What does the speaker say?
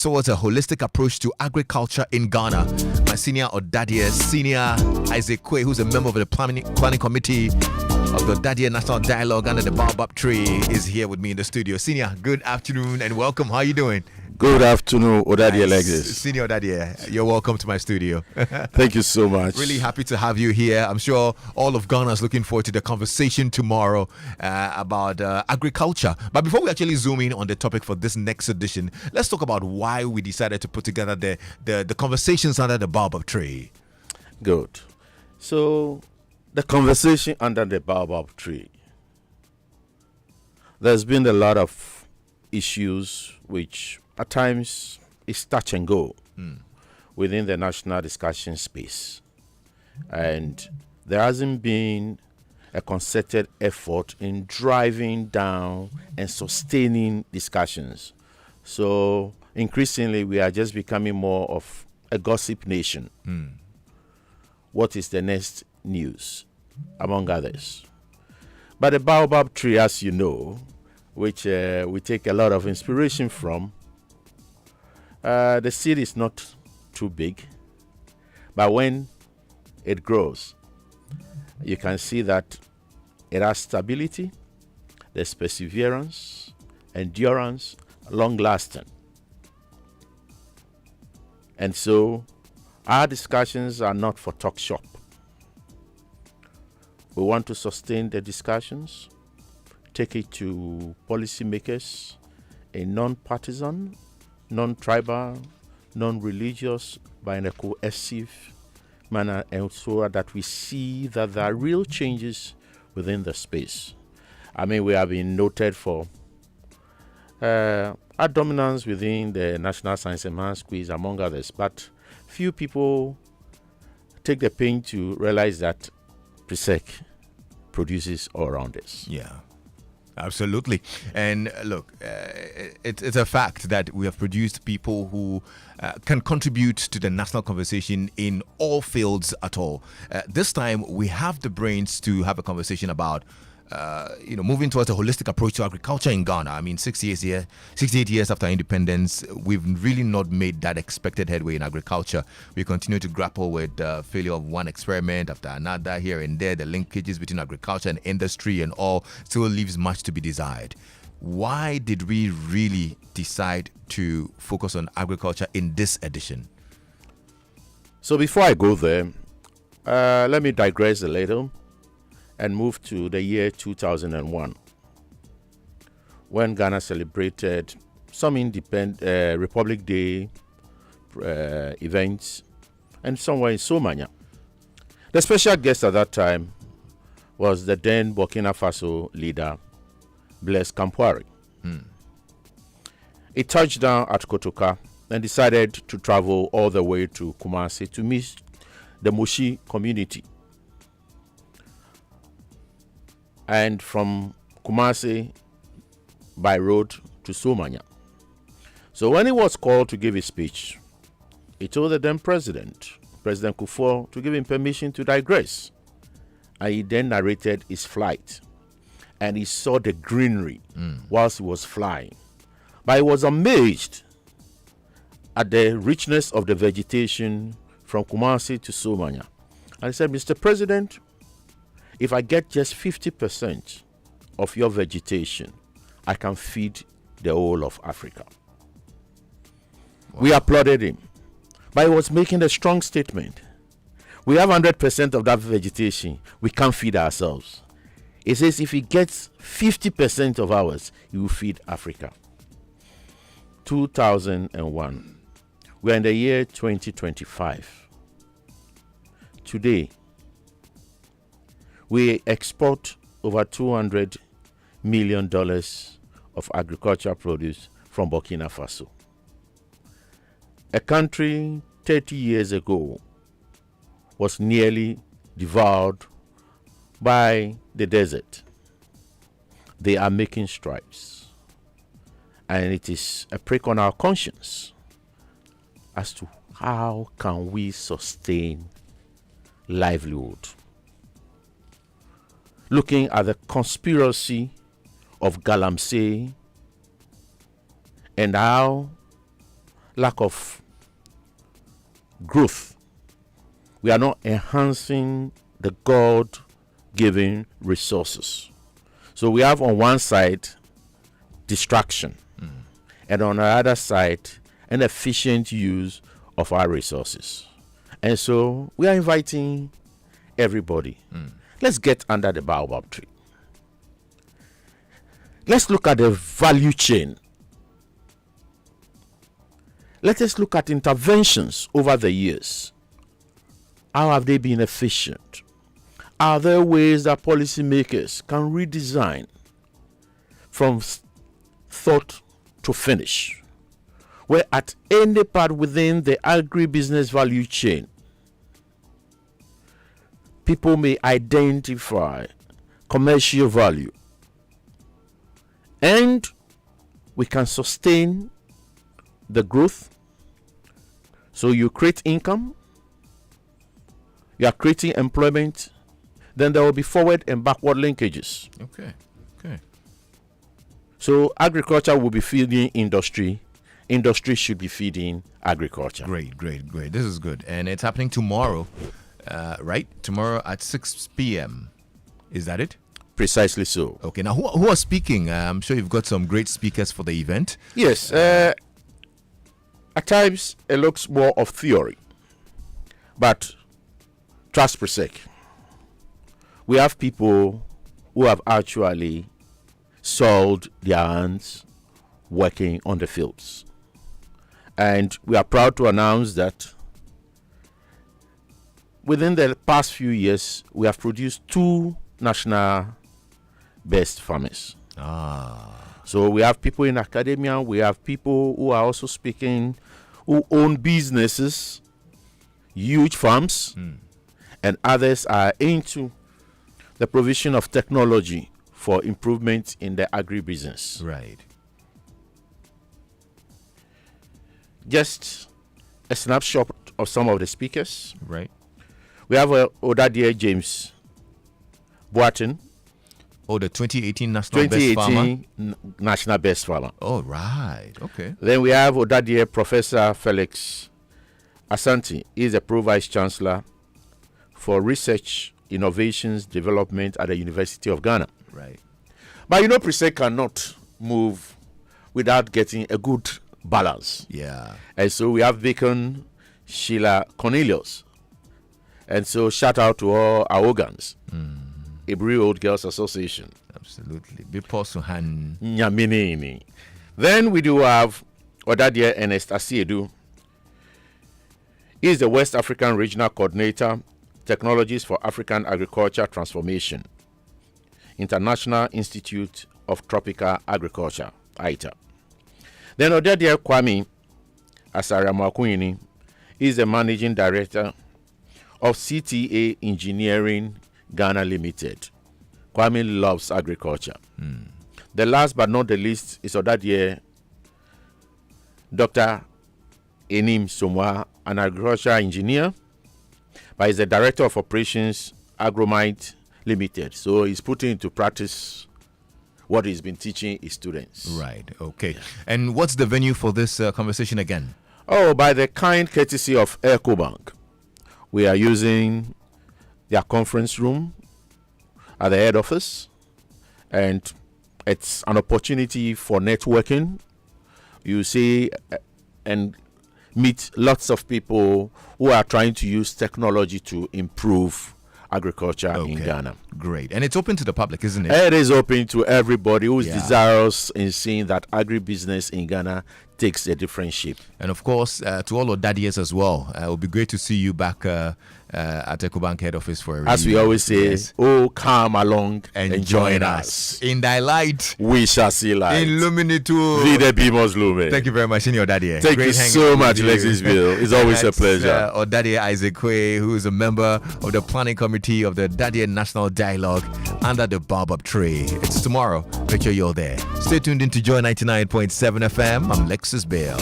towards a holistic approach to agriculture in Ghana. My senior Senior Isaac Kwe, who's a member of the planning committee of the Odadia National Dialogue under the Baobab Tree, is here with me in the studio. Senior, good afternoon and welcome. How are you doing? Good afternoon, Odadia Lexis. Senior Odadia, you're welcome to my studio. Thank you so much. Really happy to have you here. I'm sure all of Ghana is looking forward to the conversation tomorrow about agriculture. But before we actually zoom in on the topic for this next edition, let's talk about why we decided to put together the conversations under the Baobab Tree. Good. So, the conversation under the Baobab Tree. There's been a lot of issues which at times it's touch and go within the national discussion space. And there hasn't been a concerted effort in driving down and sustaining discussions. So increasingly, we are just becoming more of a gossip nation. What is the next news, among others? But the Baobab Tree, as you know, which we take a lot of inspiration from, the seed is not too big, but when it grows, you can see that it has stability, there's perseverance, endurance, long-lasting. And so our discussions are not for talk shop. We want to sustain the discussions, take it to policymakers, a non-partisan, non-tribal, non-religious, but in a cohesive manner, and so that we see that there are real changes within the space. I mean, we have been noted for our dominance within the National Science and Maths quiz, among others, but few people take the pain to realize that PRESEC produces all around us. Yeah. Absolutely. And look, it's a fact that we have produced people who can contribute to the national conversation in all fields at all. This time, we have the brains to have a conversation about moving towards a holistic approach to agriculture in Ghana. I mean, 68 years after independence, we've really not made that expected headway in agriculture. We continue to grapple with the failure of one experiment after another here and there. The linkages between agriculture and industry and all still leaves much to be desired. Why did we really decide to focus on agriculture in this edition? So before I go there, let me digress a little and move to the year 2001, when Ghana celebrated some Republic Day events, and somewhere in Somanya. The special guest at that time was the then Burkina Faso leader, Blaise Compaoré. He touched down at Kotoka and decided to travel all the way to Kumasi to meet the Moshi community. And from Kumasi by road to Somanya. So when he was called to give his speech, he told the then President Kufuor, to give him permission to digress. And he then narrated his flight. And he saw the greenery whilst he was flying. But he was amazed at the richness of the vegetation from Kumasi to Somanya. And he said, Mr. President, if I get just 50% of your vegetation, I can feed the whole of Africa. Wow. We applauded him. But he was making a strong statement. We have 100% of that vegetation. We can't feed ourselves. He says if he gets 50% of ours, he will feed Africa. 2001. We're in the year 2025. Today, we export over $200 million of agricultural produce from Burkina Faso. A country 30 years ago was nearly devoured by the desert. They are making strides. And it is a prick on our conscience as to how can we sustain livelihood. Looking at the conspiracy of Galamsey and how lack of growth. We are not enhancing the God-given resources. So we have on one side distraction, and on the other side an efficient use of our resources. And so we are inviting everybody. Let's get under the baobab tree. Let's look at the value chain. Let us look at interventions over the years. How have they been efficient? Are there ways that policymakers can redesign from thought to finish, where at any part within the agribusiness value chain, people may identify commercial value, and we can sustain the growth? So you create income, you are creating employment, then there will be forward and backward linkages. Okay. So agriculture will be feeding industry. Industry should be feeding agriculture. Great. This is good. And it's happening tomorrow, right? Tomorrow at 6 p.m. Is that it? Precisely so. Okay. Now, who are speaking? I'm sure you've got some great speakers for the event. Yes. At times, it looks more of theory. But trust PRESEC. We have people who have actually sold their hands working on the fields. And we are proud to announce that within the past few years, we have produced 2 national best farmers. So we have people in academia, we have people who are also speaking, who own businesses, huge farms, and others are into the provision of technology for improvement in the agribusiness. Right. Just a snapshot of some of the speakers. Right. We have Odadie James Boatin. Oh, the 2018 National Best Farmer? 2018 National Best Farmer. Oh, right. Okay. Then we have Odadie Professor Felix Asante. He is the Pro Vice Chancellor for Research, Innovations, Development at the University of Ghana. Right. But PRESEC cannot move without getting a good balance. Yeah. And so we have Bacon Sheila Cornelius. And so shout out to all our organs. Hebrew Old Girls Association. Absolutely. Biposuhan. Nyaminini. Then we do have Odadie Ernest Asiedu. He is the West African Regional Coordinator, Technologies for African Agriculture Transformation, International Institute of Tropical Agriculture, ITA. Then Odadie Kwame Asariamakwini is the Managing Director of CTA Engineering Ghana Limited. Kwame loves agriculture. The last but not the least is Odadie Dr. Enim Somwa, an agricultural engineer, but he's the Director of Operations Agromite Limited. So he's putting into practice what he's been teaching his students. Right. Okay. And what's the venue for this conversation again? Oh, by the kind courtesy of EcoBank, we are using their conference room at the head office, and it's an opportunity for networking. You see and meet lots of people who are trying to use technology to improve agriculture in Ghana. Great. And it's open to the public, isn't it? It is open to everybody who is desirous in seeing that agribusiness in Ghana takes a different shape. And of course, to all Odadies as well, it will be great to see you back at EcoBank head office for a As we always say, come along and join us. In thy light, we shall see light. Illuminato. Vide Bimos Lume. Thank you very much, Senior Odadie. Thank you so much, Lexis Bill. It's always a pleasure. Odadie Isaac Kwe, who is a member of the planning committee of the Odadie National Dialogue under the Baobab Tree. It's tomorrow. Make sure you're there. Stay tuned in to Joy 99.7 FM. I'm Lexis Bill.